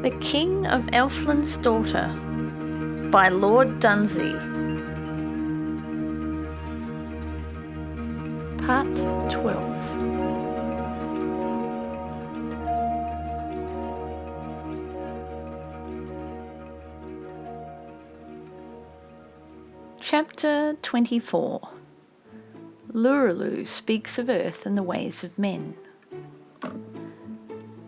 The King of Elfland's Daughter by Lord Dunsay. Part 12. Chapter 24. Lureloo speaks of earth and the ways of men.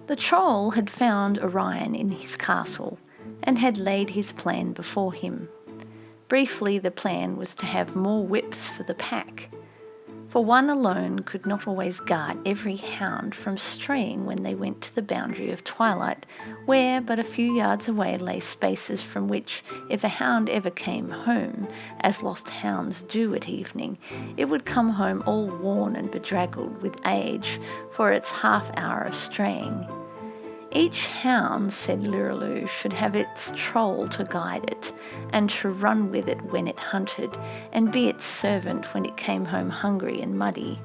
The troll had found Orion in his castle and had laid his plan before him. Briefly, the plan was to have more whips for the pack, for one alone could not always guard every hound from straying when they went to the boundary of twilight, where but a few yards away lay spaces from which, if a hound ever came home, as lost hounds do at evening, it would come home all worn and bedraggled with age for its half-hour of straying. Each hound, said Lureloo, should have its troll to guide it, and to run with it when it hunted, and be its servant when it came home hungry and muddy.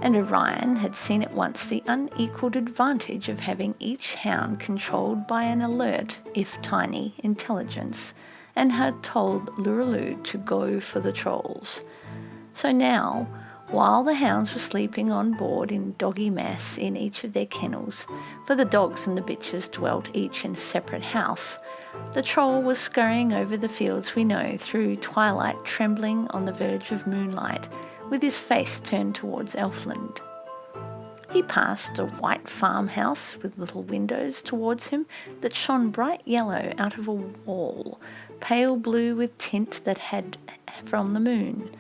And Orion had seen at once the unequalled advantage of having each hound controlled by an alert, if tiny, intelligence, and had told Lureloo to go for the trolls. So now, while the hounds were sleeping on board in doggy mass in each of their kennels, for the dogs and the bitches dwelt each in a separate house, the troll was scurrying over the fields we know through twilight, trembling on the verge of moonlight, with his face turned towards Elfland. He passed a white farmhouse with little windows towards him that shone bright yellow out of a wall, pale blue with tint that had from the moon.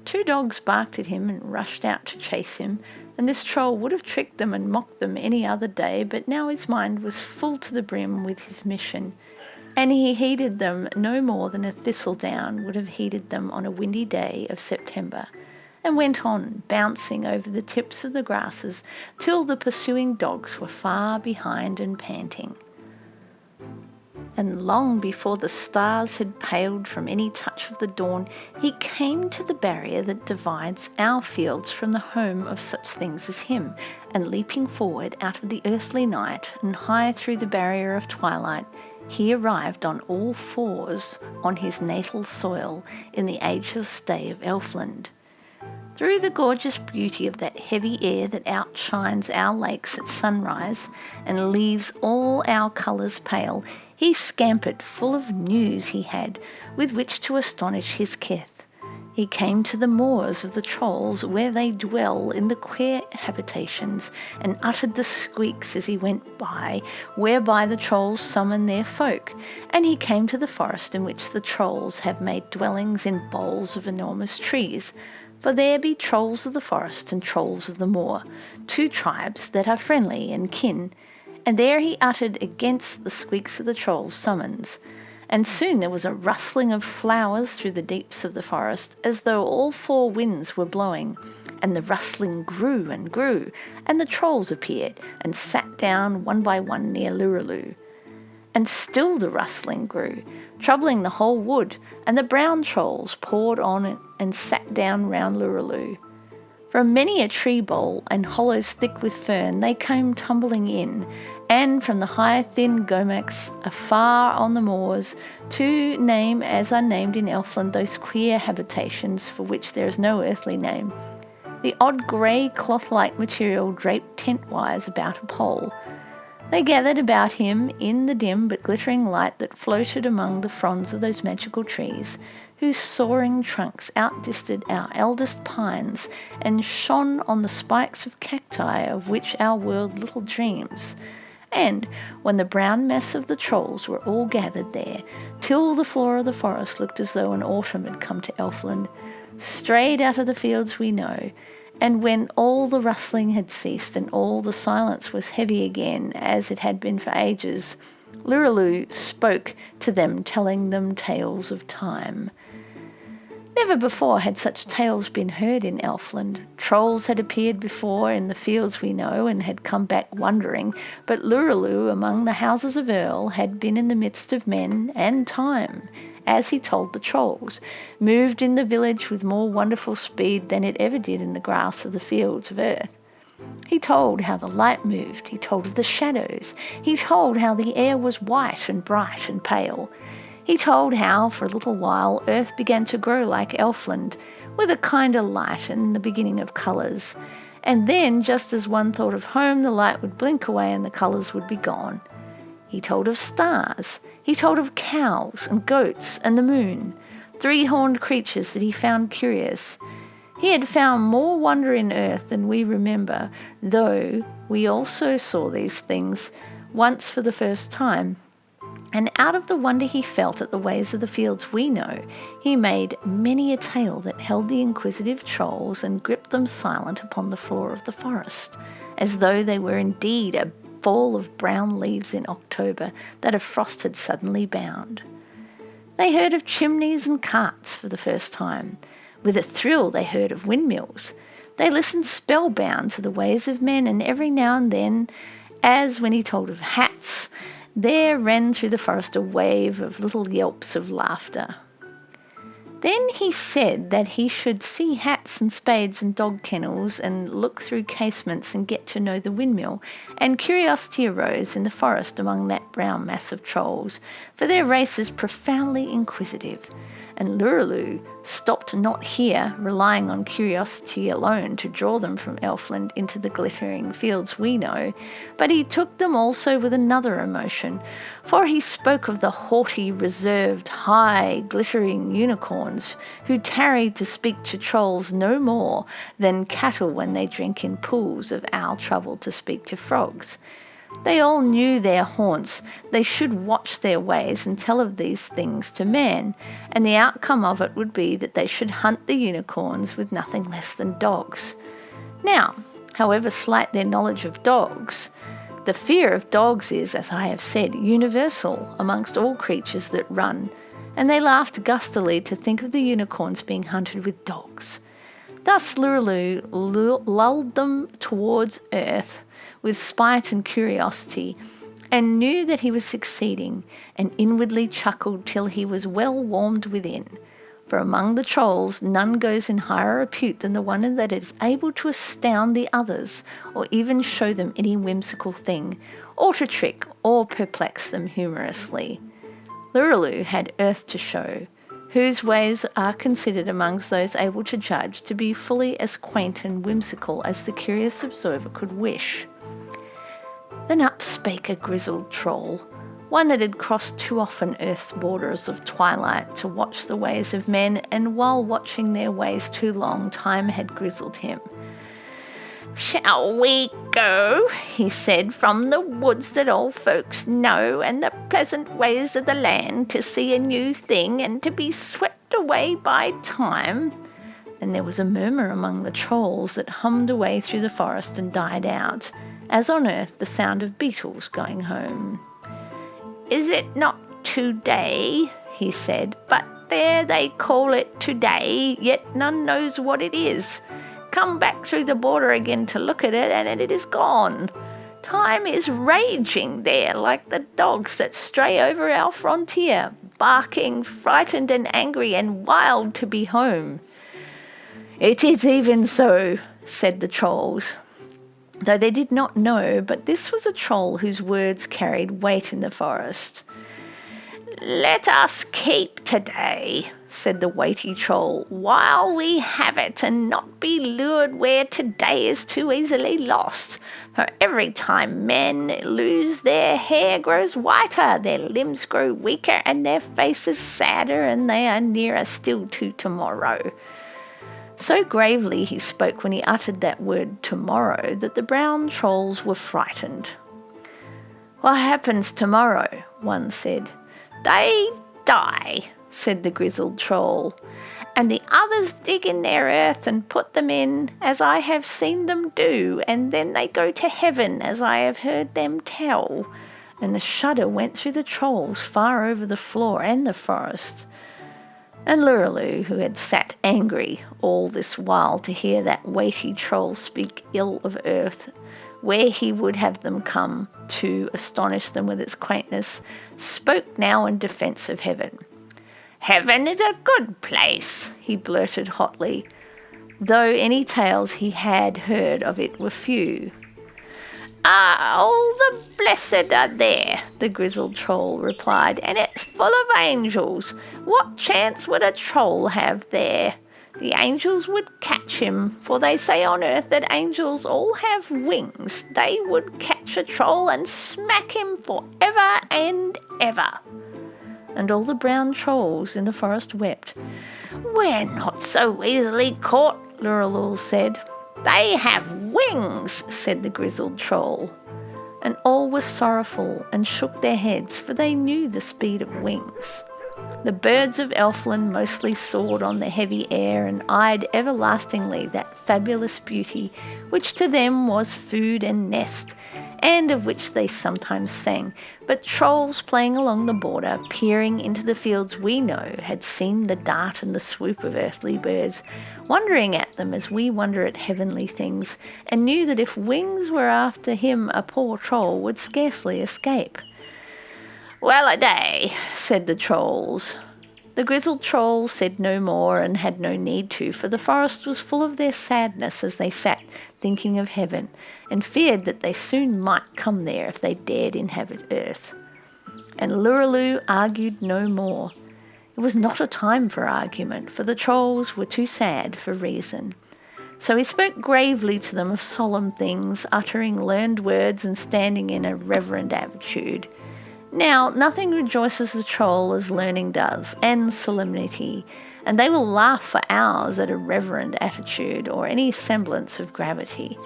2 dogs barked at him and rushed out to chase him, and this troll would have tricked them and mocked them any other day, but now his mind was full to the brim with his mission, and he heeded them no more than a thistledown would have heeded them on a windy day of September, and went on, bouncing over the tips of the grasses till the pursuing dogs were far behind and panting. And long before the stars had paled from any touch of the dawn, he came to the barrier that divides our fields from the home of such things as him, and leaping forward out of the earthly night and high through the barrier of twilight, he arrived on all fours on his natal soil in the ageless day of Elfland. Through the gorgeous beauty of that heavy air that outshines our lakes at sunrise and leaves all our colours pale, he scampered, full of news he had, with which to astonish his kith. He came to the moors of the trolls, where they dwell in the queer habitations, and uttered the squeaks as he went by, whereby the trolls summon their folk. And he came to the forest in which the trolls have made dwellings in boles of enormous trees, for there be trolls of the forest and trolls of the moor, 2 tribes that are friendly and kin. And there he uttered against the squeaks of the trolls' summons, and soon there was a rustling of flowers through the deeps of the forest, as though all 4 winds were blowing, and the rustling grew and grew, and the trolls appeared, and sat down one by one near Lureloo. And still the rustling grew, troubling the whole wood, and the brown trolls poured on it and sat down round Lureloo. From many a tree bole and hollows thick with fern they came tumbling in, and from the high thin gomacs afar on the moors, to name as are named in Elfland those queer habitations for which there is no earthly name, the odd grey cloth-like material draped tent-wise about a pole. They gathered about him in the dim but glittering light that floated among the fronds of those magical trees, whose soaring trunks outdistanced our eldest pines, and shone on the spikes of cacti of which our world little dreams. And when the brown mass of the trolls were all gathered there, till the floor of the forest looked as though an autumn had come to Elfland, strayed out of the fields we know, and when all the rustling had ceased and all the silence was heavy again, as it had been for ages, Lureloo spoke to them, telling them tales of time. Never before had such tales been heard in Elfland. Trolls had appeared before in the fields we know, and had come back wondering, but Lureloo among the houses of Earl had been in the midst of men and time, as he told the trolls, moved in the village with more wonderful speed than it ever did in the grass of the fields of earth. He told how the light moved. He told of the shadows. He told how the air was white and bright and pale. He told how, for a little while, earth began to grow like Elfland, with a kind of light and the beginning of colours. And then, just as one thought of home, the light would blink away and the colours would be gone. He told of stars. He told of cows and goats and the moon, three-horned creatures that he found curious. He had found more wonder in earth than we remember, though we also saw these things once for the first time. And out of the wonder he felt at the ways of the fields we know, he made many a tale that held the inquisitive trolls and gripped them silent upon the floor of the forest, as though they were indeed a fall of brown leaves in October that a frost had suddenly bound. They heard of chimneys and carts for the first time. With a thrill they heard of windmills. They listened spellbound to the ways of men, and every now and then, as when he told of hats, there ran through the forest a wave of little yelps of laughter. Then he said that he should see hats and spades and dog kennels and look through casements and get to know the windmill, and curiosity arose in the forest among that brown mass of trolls, for their race is profoundly inquisitive. And Lureloo stopped not here, relying on curiosity alone to draw them from Elfland into the glittering fields we know, but he took them also with another emotion, for he spoke of the haughty, reserved, high, glittering unicorns who tarried to speak to trolls no more than cattle when they drink in pools of owl trouble to speak to frogs. They all knew their haunts. They should watch their ways and tell of these things to man, and the outcome of it would be that they should hunt the unicorns with nothing less than dogs. Now, however slight their knowledge of dogs, the fear of dogs is, as I have said, universal amongst all creatures that run, and they laughed gustily to think of the unicorns being hunted with dogs. Thus Lureloo lulled them towards earth with spite and curiosity, and knew that he was succeeding, and inwardly chuckled till he was well warmed within. For among the trolls none goes in higher repute than the one that is able to astound the others, or even show them any whimsical thing, or to trick or perplex them humorously. Lureloo had earth to show, whose ways are considered amongst those able to judge to be fully as quaint and whimsical as the curious observer could wish. Then up spake a grizzled troll, one that had crossed too often earth's borders of twilight to watch the ways of men, and while watching their ways too long, time had grizzled him. "Shall we go," he said, "from the woods that all folks know, and the pleasant ways of the land, to see a new thing, and to be swept away by time?" And there was a murmur among the trolls that hummed away through the forest and died out, as on earth the sound of beetles going home. "Is it not today?" he said, "but there they call it today, yet none knows what it is. Come back through the border again to look at it, and it is gone. Time is raging there like the dogs that stray over our frontier, barking, frightened and angry and wild to be home." "It is even so," said the trolls, though they did not know, but this was a troll whose words carried weight in the forest. "Let us keep today," said the weighty troll, "while we have it, and not be lured where today is too easily lost. For every time men lose, their hair grows whiter, their limbs grow weaker, and their faces sadder, and they are nearer still to tomorrow." So gravely he spoke when he uttered that word tomorrow that the brown trolls were frightened. "What happens tomorrow?" one said. "They die," said the grizzled troll, "and the others dig in their earth and put them in, as I have seen them do, and then they go to heaven, as I have heard them tell." And a shudder went through the trolls far over the floor and the forest. And Lureloo, who had sat angry all this while to hear that weighty troll speak ill of earth, where he would have them come to astonish them with its quaintness, spoke now in defence of heaven. "Heaven is a good place," he blurted hotly, though any tales he had heard of it were few. "Ah, all the blessed are there," the grizzled troll replied, "and it's full of angels. What chance would a troll have there? The angels would catch him, for they say on earth that angels all have wings. They would catch a troll and smack him for ever and ever." And all the brown trolls in the forest wept. "We're not so easily caught," Lurelul said. "They have wings," said the grizzled troll. And all were sorrowful and shook their heads, for they knew the speed of wings. The birds of Elfland mostly soared on the heavy air and eyed everlastingly that fabulous beauty which to them was food and nest, and of which they sometimes sang. But trolls playing along the border, peering into the fields we know, had seen the dart and the swoop of earthly birds, wondering at them as we wonder at heavenly things, and knew that if wings were after him a poor troll would scarcely escape. "Well-a-day," said the trolls. The grizzled troll said no more, and had no need to, for the forest was full of their sadness as they sat thinking of heaven, and feared that they soon might come there if they dared inhabit earth. And Lurelul argued no more. It was not a time for argument, for the trolls were too sad for reason. So he spoke gravely to them of solemn things, uttering learned words and standing in a reverent attitude. Now, nothing rejoices a troll as learning does, and solemnity, and they will laugh for hours at a reverent attitude or any semblance of gravity.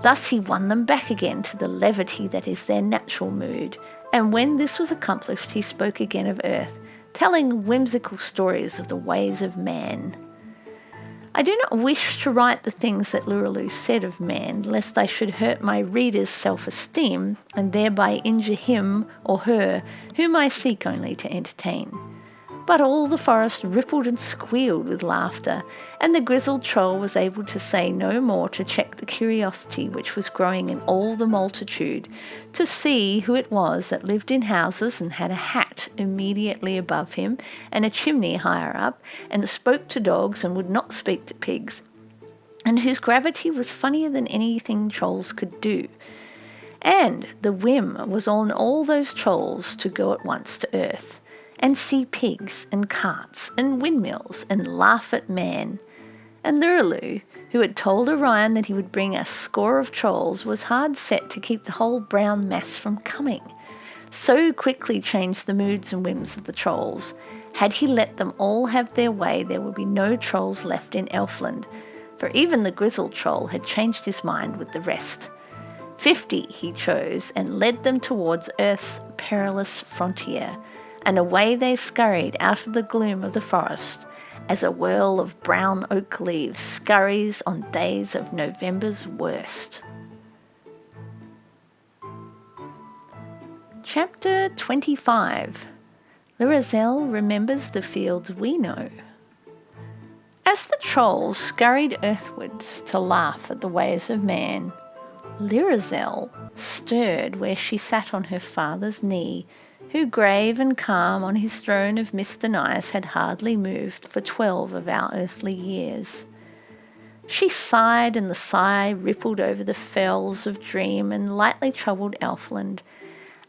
Thus he won them back again to the levity that is their natural mood, and when this was accomplished he spoke again of earth, telling whimsical stories of the ways of man. I do not wish to write the things that Lurelul said of man, lest I should hurt my reader's self-esteem, and thereby injure him or her whom I seek only to entertain. But all the forest rippled and squealed with laughter, and the grizzled troll was able to say no more to check the curiosity which was growing in all the multitude, to see who it was that lived in houses and had a hat immediately above him and a chimney higher up, and spoke to dogs and would not speak to pigs, and whose gravity was funnier than anything trolls could do. And the whim was on all those trolls to go at once to earth, and see pigs and carts and windmills and laugh at man. And Lurelul, who had told Orion that he would bring a score of trolls, was hard set to keep the whole brown mass from coming. So quickly changed the moods and whims of the trolls. Had he let them all have their way, there would be no trolls left in Elfland, for even the grizzled troll had changed his mind with the rest. 50 he chose, and led them towards Earth's perilous frontier, and away they scurried out of the gloom of the forest, as a whirl of brown oak leaves scurries on days of November's worst. Chapter 25. Lurelul remembers the fields we know. As the trolls scurried earthwards to laugh at the ways of man, Lurelul stirred where she sat on her father's knee, who grave and calm on his throne of mist and ice had hardly moved for 12 of our earthly years. She sighed, and the sigh rippled over the fells of dream and lightly troubled Elfland,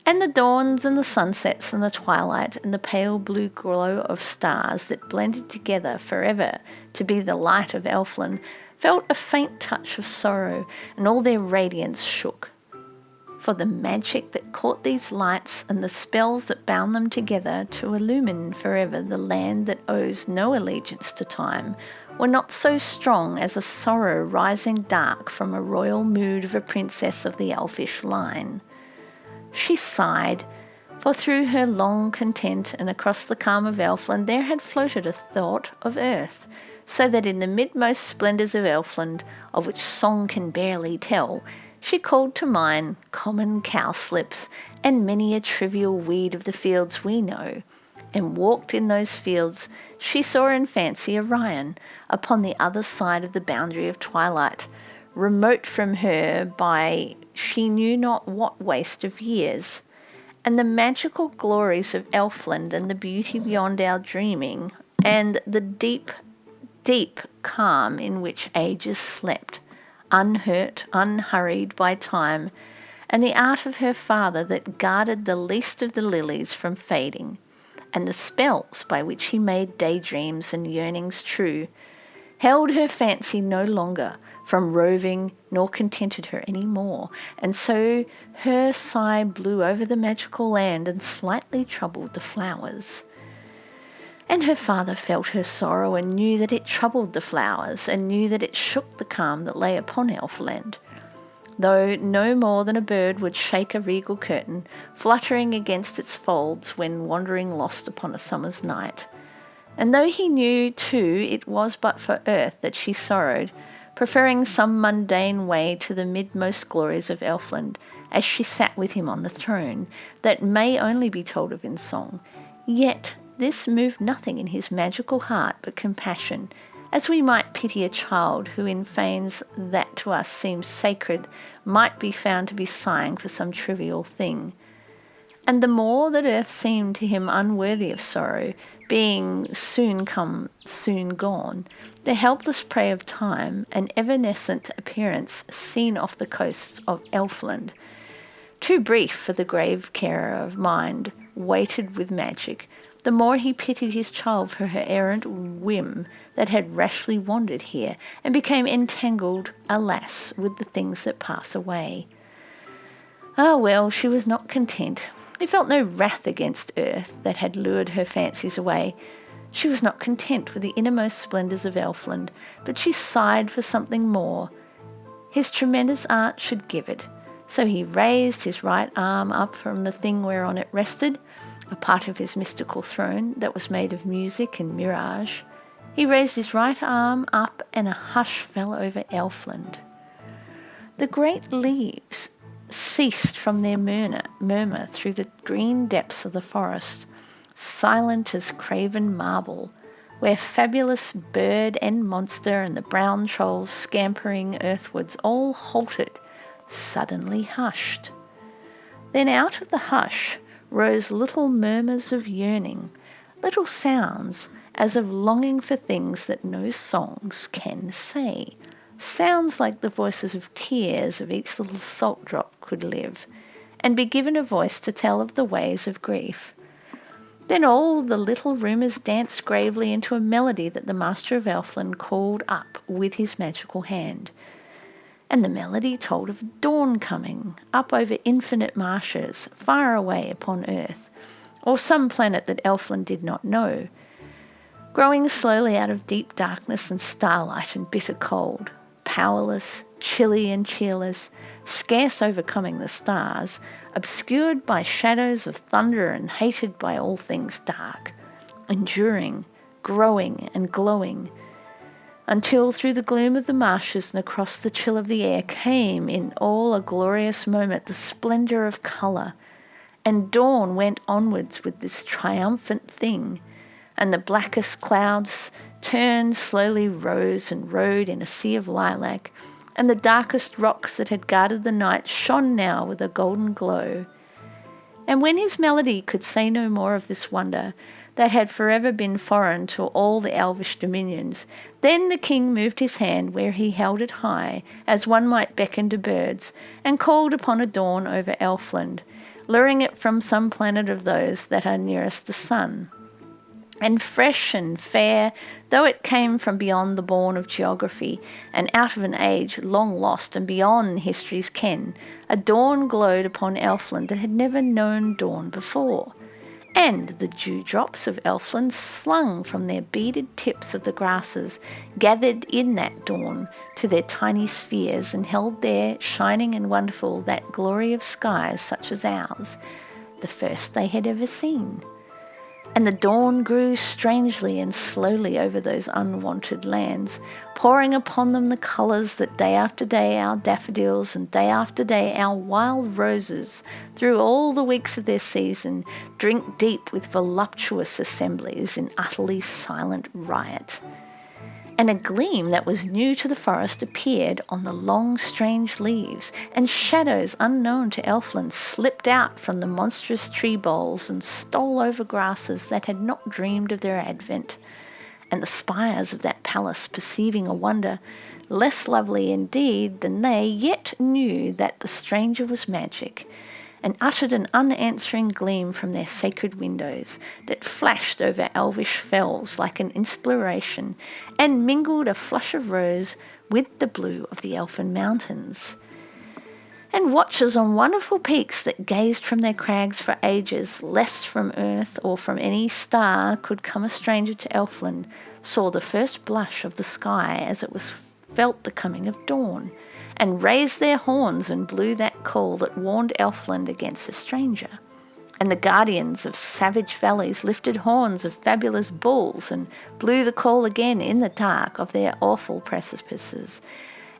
and the dawns and the sunsets and the twilight and the pale blue glow of stars that blended together forever to be the light of Elfland felt a faint touch of sorrow, and all their radiance shook. For the magic that caught these lights and the spells that bound them together to illumine forever the land that owes no allegiance to time were not so strong as a sorrow rising dark from a royal mood of a princess of the elfish line. She sighed, for through her long content and across the calm of Elfland there had floated a thought of earth, so that in the midmost splendours of Elfland, of which song can barely tell, she called to mind common cowslips and many a trivial weed of the fields we know, and walked in those fields she saw in fancy Orion upon the other side of the boundary of twilight, remote from her by she knew not what waste of years, and the magical glories of Elfland and the beauty beyond our dreaming, and the deep deep calm in which ages slept, unhurt, unhurried by time, and the art of her father that guarded the least of the lilies from fading, and the spells by which he made daydreams and yearnings true, held her fancy no longer from roving, nor contented her any more, and so her sigh blew over the magical land and slightly troubled the flowers. And her father felt her sorrow and knew that it troubled the flowers, and knew that it shook the calm that lay upon Elfland, though no more than a bird would shake a regal curtain, fluttering against its folds when wandering lost upon a summer's night. And though he knew, too, it was but for earth that she sorrowed, preferring some mundane way to the midmost glories of Elfland, as she sat with him on the throne, that may only be told of in song, yet this moved nothing in his magical heart but compassion, as we might pity a child who in fanes that to us seems sacred might be found to be sighing for some trivial thing. And the more that earth seemed to him unworthy of sorrow, being soon come, soon gone, the helpless prey of time, an evanescent appearance seen off the coasts of Elfland, too brief for the grave carer of mind, weighted with magic, the more he pitied his child for her errant whim that had rashly wandered here, and became entangled, alas, with the things that pass away. Ah, well, she was not content. He felt no wrath against earth that had lured her fancies away. She was not content with the innermost splendours of Elfland, but she sighed for something more. His tremendous art should give it. So he raised his right arm up from the thing whereon it rested, a part of his mystical throne that was made of music and mirage. He raised his right arm up, and a hush fell over Elfland. The great leaves ceased from their murmur through the green depths of the forest, silent as craven marble, where fabulous bird and monster and the brown trolls scampering earthwards all halted, suddenly hushed. Then out of the hush rose little murmurs of yearning, little sounds as of longing for things that no songs can say, sounds like the voices of tears of each little salt drop could live, and be given a voice to tell of the ways of grief. Then all the little rumours danced gravely into a melody that the Master of Elfland called up with his magical hand. And the melody told of dawn coming, up over infinite marshes, far away upon earth, or some planet that Elfland did not know, growing slowly out of deep darkness and starlight and bitter cold, powerless, chilly and cheerless, scarce overcoming the stars, obscured by shadows of thunder and hated by all things dark, enduring, growing and glowing, until through the gloom of the marshes and across the chill of the air came in all a glorious moment the splendour of colour, and dawn went onwards with this triumphant thing, and the blackest clouds turned slowly rose and rode in a sea of lilac, and the darkest rocks that had guarded the night shone now with a golden glow. And when his melody could say no more of this wonder, that had forever been foreign to all the elvish dominions, then the king moved his hand where he held it high, as one might beckon to birds, and called upon a dawn over Elfland, luring it from some planet of those that are nearest the sun. And fresh and fair, though it came from beyond the bourne of geography, and out of an age long lost and beyond history's ken, a dawn glowed upon Elfland that had never known dawn before. And the dewdrops of Elfland slung from their beaded tips of the grasses gathered in that dawn to their tiny spheres, and held there, shining and wonderful, that glory of skies such as ours, the first they had ever seen. And the dawn grew strangely and slowly over those unwonted lands, pouring upon them the colours that day after day our daffodils and day after day our wild roses, through all the weeks of their season, drink deep with voluptuous assemblies in utterly silent riot. And a gleam that was new to the forest appeared on the long strange leaves, and shadows unknown to Elfland slipped out from the monstrous tree boles and stole over grasses that had not dreamed of their advent. and the spires of that palace, perceiving a wonder less lovely indeed than they, yet knew that the stranger was magic, and uttered an unanswering gleam from their sacred windows that flashed over elvish fells like an inspiration, and mingled a flush of rose with the blue of the elfin mountains. And watchers on wonderful peaks that gazed from their crags for ages, lest from earth or from any star could come a stranger to Elfland, saw the first blush of the sky as it was felt the coming of dawn, and raised their horns and blew that call that warned Elfland against a stranger. And the guardians of savage valleys lifted horns of fabulous bulls and blew the call again in the dark of their awful precipices,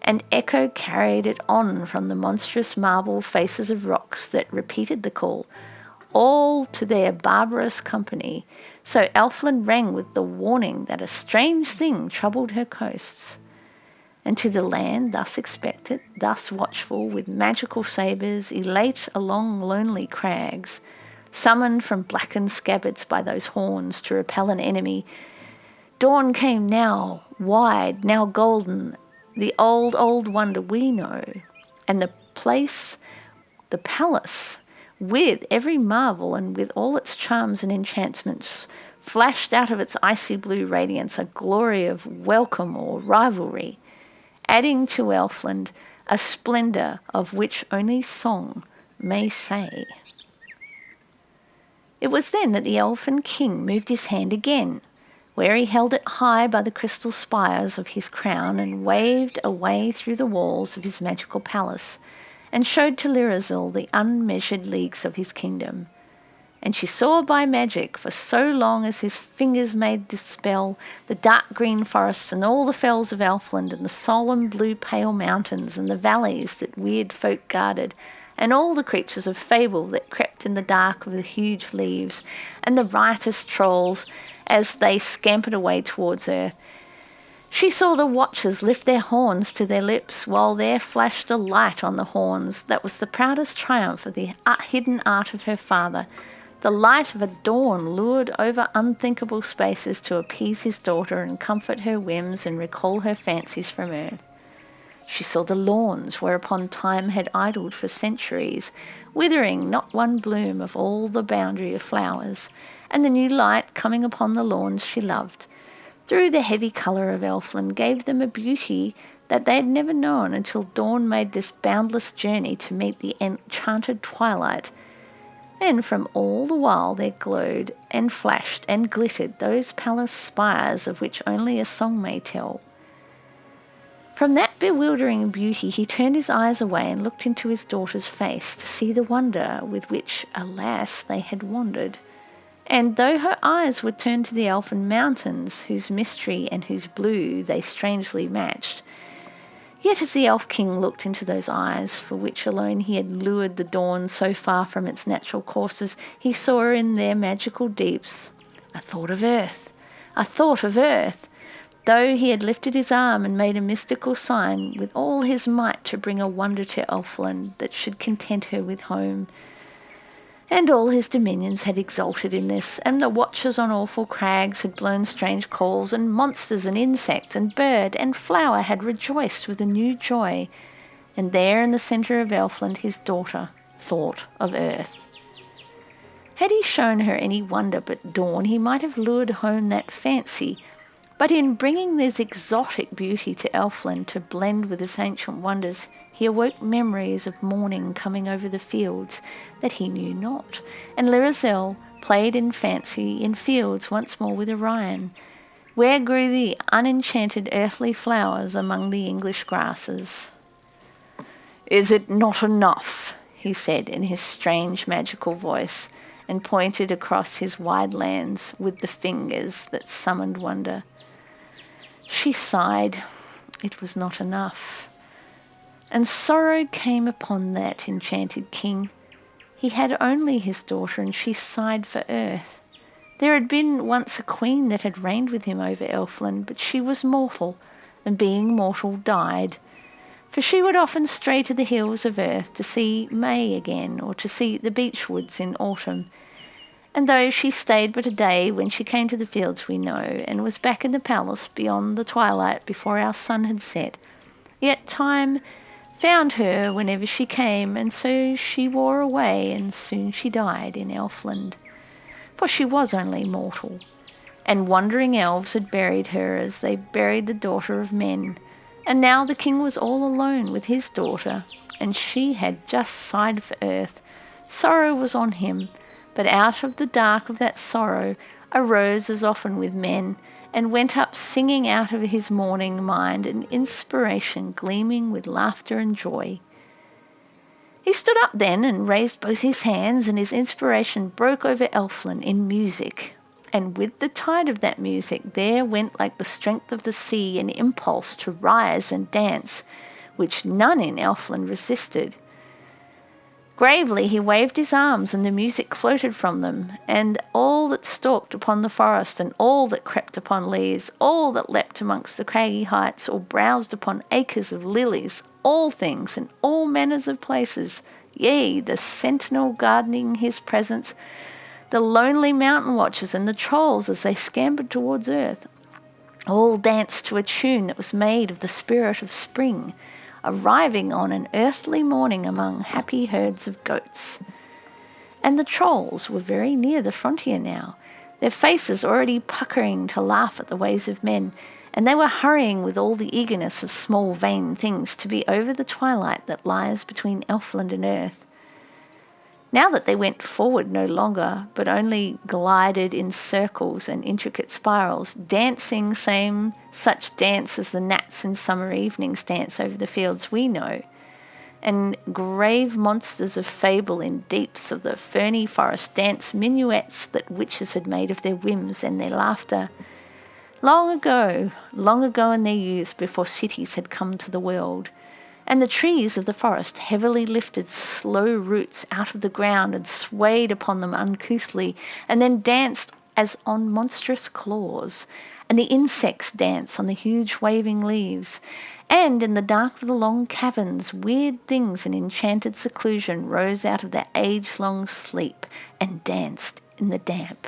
and echo carried it on from the monstrous marble faces of rocks that repeated the call, all to their barbarous company. So Elfland rang with the warning that a strange thing troubled her coasts. And to the land thus expected, thus watchful, with magical sabres, elate along lonely crags, summoned from blackened scabbards by those horns to repel an enemy, dawn came now wide, now golden, the old, old wonder we know, and the place, the palace, with every marvel and with all its charms and enchantments, flashed out of its icy blue radiance a glory of welcome or rivalry, adding to Elfland a splendour of which only song may say. It was then that the elfin king moved his hand again, where he held it high by the crystal spires of his crown, and waved away through the walls of his magical palace, and showed to Lyrazel the unmeasured leagues of his kingdom. And she saw by magic, for so long as his fingers made this spell, the dark green forests and all the fells of Elfland, and the solemn blue pale mountains, and the valleys that weird folk guarded, and all the creatures of fable that crept in the dark of the huge leaves, and the riotous trolls as they scampered away towards earth. She saw the watchers lift their horns to their lips, while there flashed a light on the horns that was the proudest triumph of the hidden art of her father, the light of a dawn lured over unthinkable spaces to appease his daughter and comfort her whims and recall her fancies from earth. She saw the lawns whereupon time had idled for centuries, withering not one bloom of all the boundary of flowers, and the new light coming upon the lawns she loved, through the heavy colour of Elfland, gave them a beauty that they had never known until dawn made this boundless journey to meet the enchanted twilight. And from all the while there glowed and flashed and glittered those palace spires of which only a song may tell. From that bewildering beauty he turned his eyes away and looked into his daughter's face to see the wonder with which, alas, they had wandered. And though her eyes were turned to the elfin mountains, whose mystery and whose blue they strangely matched, yet as the elf king looked into those eyes, for which alone he had lured the dawn so far from its natural courses, he saw in their magical deeps a thought of earth, a thought of earth, though he had lifted his arm and made a mystical sign with all his might to bring a wonder to Elfland that should content her with home. And all his dominions had exulted in this, and the watchers on awful crags had blown strange calls, and monsters and insect and bird and flower had rejoiced with a new joy. And there in the centre of Elfland his daughter thought of earth. Had he shown her any wonder but dawn, he might have lured home that fancy, but in bringing this exotic beauty to Elfland to blend with its ancient wonders, he awoke memories of morning coming over the fields that he knew not, and Lyrazel played in fancy in fields once more with Orion, where grew the unenchanted earthly flowers among the English grasses. "Is it not enough?" he said in his strange magical voice, and pointed across his wide lands with the fingers that summoned wonder. She sighed. It was not enough. And sorrow came upon that enchanted king. He had only his daughter, and she sighed for earth. There had been once a queen that had reigned with him over Elfland, but she was mortal, and being mortal died. For she would often stray to the hills of earth to see May again, or to see the beech woods in autumn. And though she stayed but a day, when she came to the fields we know, and was back in the palace beyond the twilight before our sun had set, yet time found her whenever she came, and so she wore away, and soon she died in Elfland. For she was only mortal, and wandering elves had buried her as they buried the daughter of men. And now the king was all alone with his daughter, and she had just sighed for earth. Sorrow was on him, but out of the dark of that sorrow arose, as often with men, and went up singing out of his mourning mind an inspiration gleaming with laughter and joy. He stood up then and raised both his hands, and his inspiration broke over Elfland in music. And with the tide of that music there went, like the strength of the sea, an impulse to rise and dance, which none in Elfland resisted. Gravely he waved his arms, and the music floated from them, and all that stalked upon the forest, and all that crept upon leaves, all that leapt amongst the craggy heights, or browsed upon acres of lilies, all things and all manners of places, yea, the sentinel guarding his presence, the lonely mountain watchers and the trolls as they scampered towards earth, all danced to a tune that was made of the spirit of spring, arriving on an earthly morning among happy herds of goats. And the trolls were very near the frontier now, their faces already puckering to laugh at the ways of men, and they were hurrying with all the eagerness of small vain things to be over the twilight that lies between Elfland and earth. Now that they went forward no longer, but only glided in circles and intricate spirals, dancing same such dance as the gnats in summer evenings dance over the fields we know, and grave monsters of fable in deeps of the ferny forest dance minuets that witches had made of their whims and their laughter. Long ago in their youth, before cities had come to the world, and the trees of the forest heavily lifted slow roots out of the ground and swayed upon them uncouthly, and then danced as on monstrous claws, and the insects danced on the huge waving leaves, and in the dark of the long caverns weird things in enchanted seclusion rose out of their age-long sleep and danced in the damp.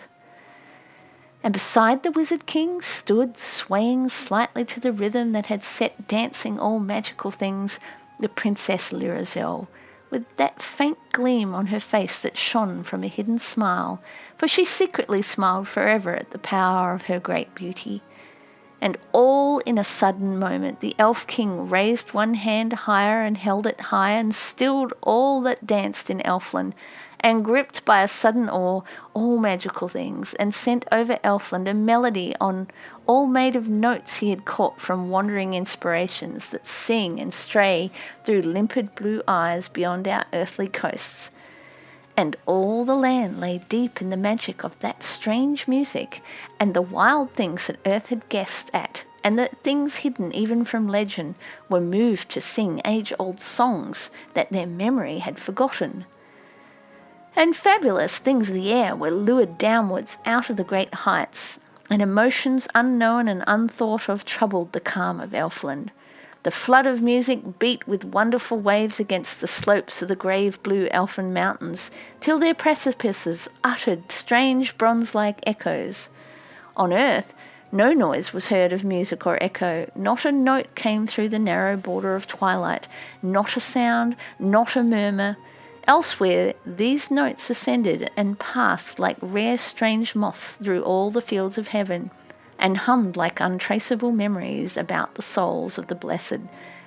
And beside the wizard king stood, swaying slightly to the rhythm that had set dancing all magical things, the Princess Lyrazel, with that faint gleam on her face that shone from a hidden smile, for she secretly smiled forever at the power of her great beauty. And all in a sudden moment the elf king raised one hand higher and held it high, and stilled all that danced in Elfland, and gripped by a sudden awe all magical things, and sent over Elfland a melody on all made of notes he had caught from wandering inspirations that sing and stray through limpid blue eyes beyond our earthly coasts. And all the land lay deep in the magic of that strange music, and the wild things that earth had guessed at, and the things hidden even from legend, were moved to sing age-old songs that their memory had forgotten. And fabulous things of the air were lured downwards out of the great heights, and emotions unknown and unthought of troubled the calm of Elfland. The flood of music beat with wonderful waves against the slopes of the grave blue elfin mountains, till their precipices uttered strange bronze-like echoes. On earth no noise was heard of music or echo, not a note came through the narrow border of twilight, not a sound, not a murmur. Elsewhere these notes ascended and passed like rare strange moths through all the fields of heaven, and hummed like untraceable memories about the souls of the blessed,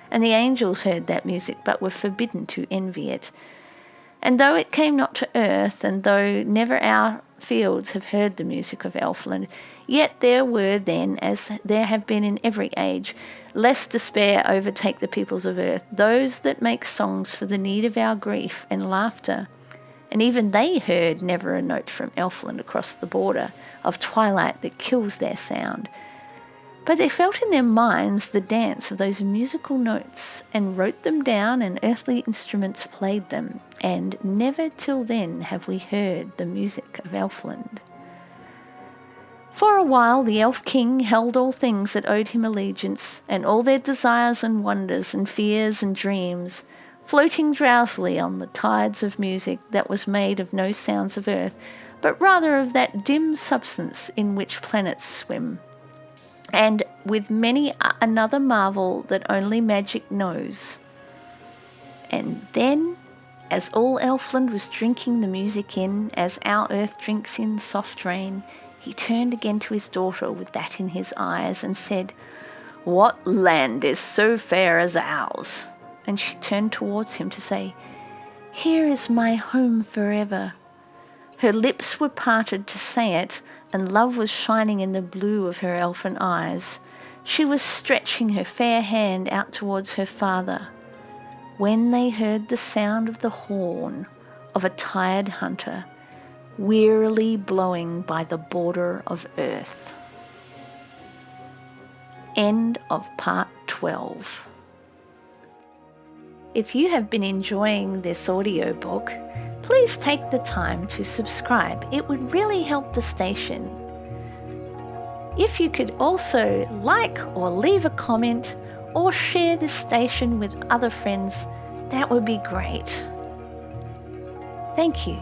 and the angels heard that music but were forbidden to envy it. And though it came not to earth, and though never our fields have heard the music of Elfland, yet there were then, as there have been in every age, lest despair overtake the peoples of earth, those that make songs for the need of our grief and laughter. And even they heard never a note from Elfland across the border of twilight that kills their sound. But they felt in their minds the dance of those musical notes, and wrote them down, and earthly instruments played them, and never till then have we heard the music of Elfland. For a while the elf king held all things that owed him allegiance, and all their desires and wonders and fears and dreams, floating drowsily on the tides of music that was made of no sounds of earth, but rather of that dim substance in which planets swim, and with many another marvel that only magic knows. And then, as all Elfland was drinking the music in, as our earth drinks in soft rain, he turned again to his daughter with that in his eyes and said, "What land is so fair as ours?" And she turned towards him to say, "Here is my home forever." Her lips were parted to say it, and love was shining in the blue of her elfin eyes. She was stretching her fair hand out towards her father, when they heard the sound of the horn of a tired hunter, wearily blowing by the border of earth. End of part 12. If you have been enjoying this audiobook, please take the time to subscribe. It would really help the station. If you could also like or leave a comment or share this station with other friends, that would be great. Thank you.